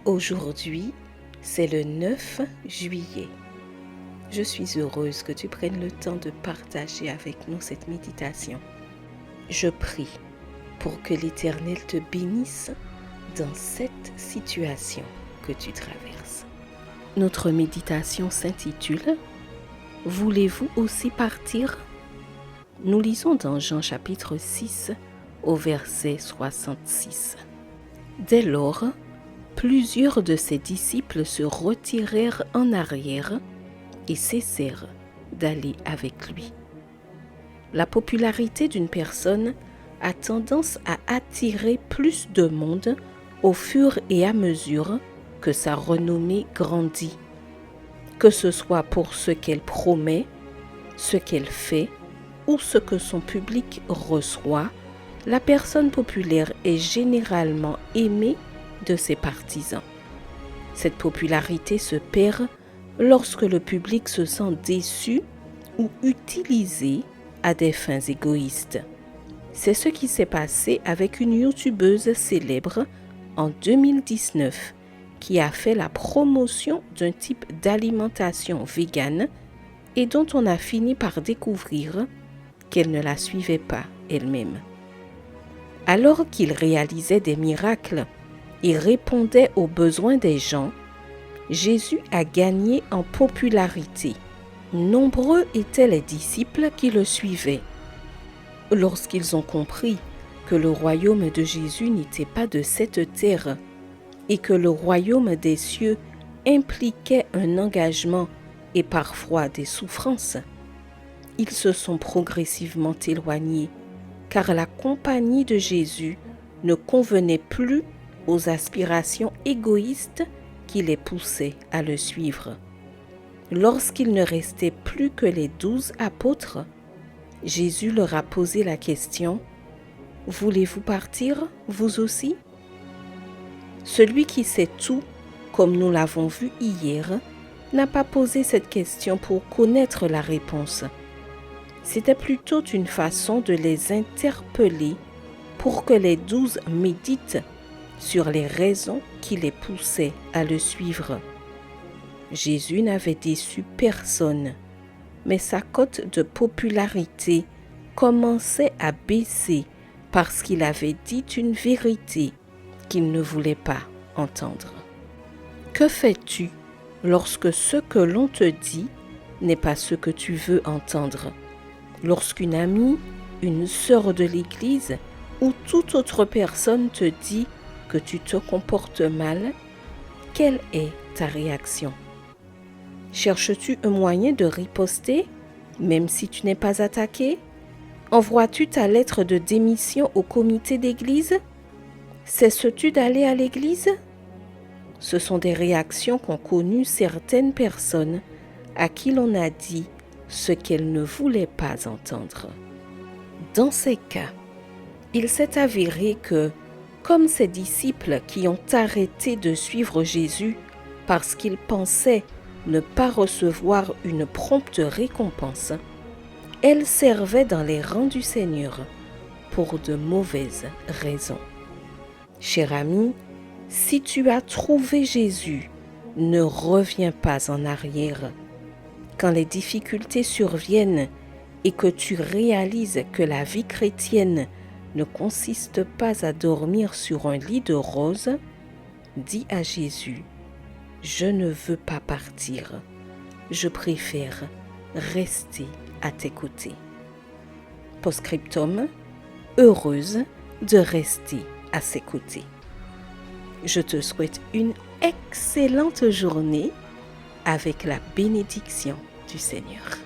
Aujourd'hui, c'est le 9 juillet. Je suis heureuse que tu prennes le temps de partager avec nous cette méditation. Je prie pour que l'Éternel te bénisse dans cette situation que tu traverses. Notre méditation s'intitule « Voulez-vous aussi partir ?» Nous lisons dans Jean chapitre 6 au verset 66. Dès lors, plusieurs de ses disciples se retirèrent en arrière et cessèrent d'aller avec lui. La popularité d'une personne a tendance à attirer plus de monde au fur et à mesure que sa renommée grandit, que ce soit pour ce qu'elle promet, ce qu'elle fait ou ce que son public reçoit. La personne populaire est généralement aimée de ses partisans. Cette popularité se perd lorsque le public se sent déçu ou utilisé à des fins égoïstes. C'est ce qui s'est passé avec une youtubeuse célèbre en 2019 qui a fait la promotion d'un type d'alimentation végane et dont on a fini par découvrir qu'elle ne la suivait pas elle-même. Alors qu'il réalisait des miracles et répondait aux besoins des gens, Jésus a gagné en popularité. Nombreux étaient les disciples qui le suivaient. Lorsqu'ils ont compris que le royaume de Jésus n'était pas de cette terre et que le royaume des cieux impliquait un engagement et parfois des souffrances, ils se sont progressivement éloignés car la compagnie de Jésus ne convenait plus aux aspirations égoïstes qui les poussaient à le suivre. Lorsqu'il ne restait plus que les 12 apôtres, Jésus leur a posé la question « Voulez-vous partir, vous aussi ?» Celui qui sait tout, comme nous l'avons vu hier, n'a pas posé cette question pour connaître la réponse. C'était plutôt une façon de les interpeller pour que les 12 méditent sur les raisons qui les poussaient à le suivre. Jésus n'avait déçu personne, mais sa cote de popularité commençait à baisser parce qu'il avait dit une vérité qu'il ne voulait pas entendre. Que fais-tu lorsque ce que l'on te dit n'est pas ce que tu veux entendre? Lorsqu'une amie, une sœur de l'Église ou toute autre personne te dit que tu te comportes mal, quelle est ta réaction? Cherches-tu un moyen de riposter, même si tu n'es pas attaqué? Envoies-tu ta lettre de démission au comité d'église? Cesses-tu d'aller à l'église? Ce sont des réactions qu'ont connues certaines personnes à qui l'on a dit ce qu'elles ne voulaient pas entendre. Dans ces cas, il s'est avéré que, comme ces disciples qui ont arrêté de suivre Jésus parce qu'ils pensaient ne pas recevoir une prompte récompense, elles servaient dans les rangs du Seigneur pour de mauvaises raisons. Cher ami, si tu as trouvé Jésus, ne reviens pas en arrière. Quand les difficultés surviennent et que tu réalises que la vie chrétienne ne consiste pas à dormir sur un lit de roses, dis à Jésus « Je ne veux pas partir, je préfère rester à tes côtés. » Post-scriptum, heureuse de rester à ses côtés. Je te souhaite une excellente journée avec la bénédiction du Seigneur.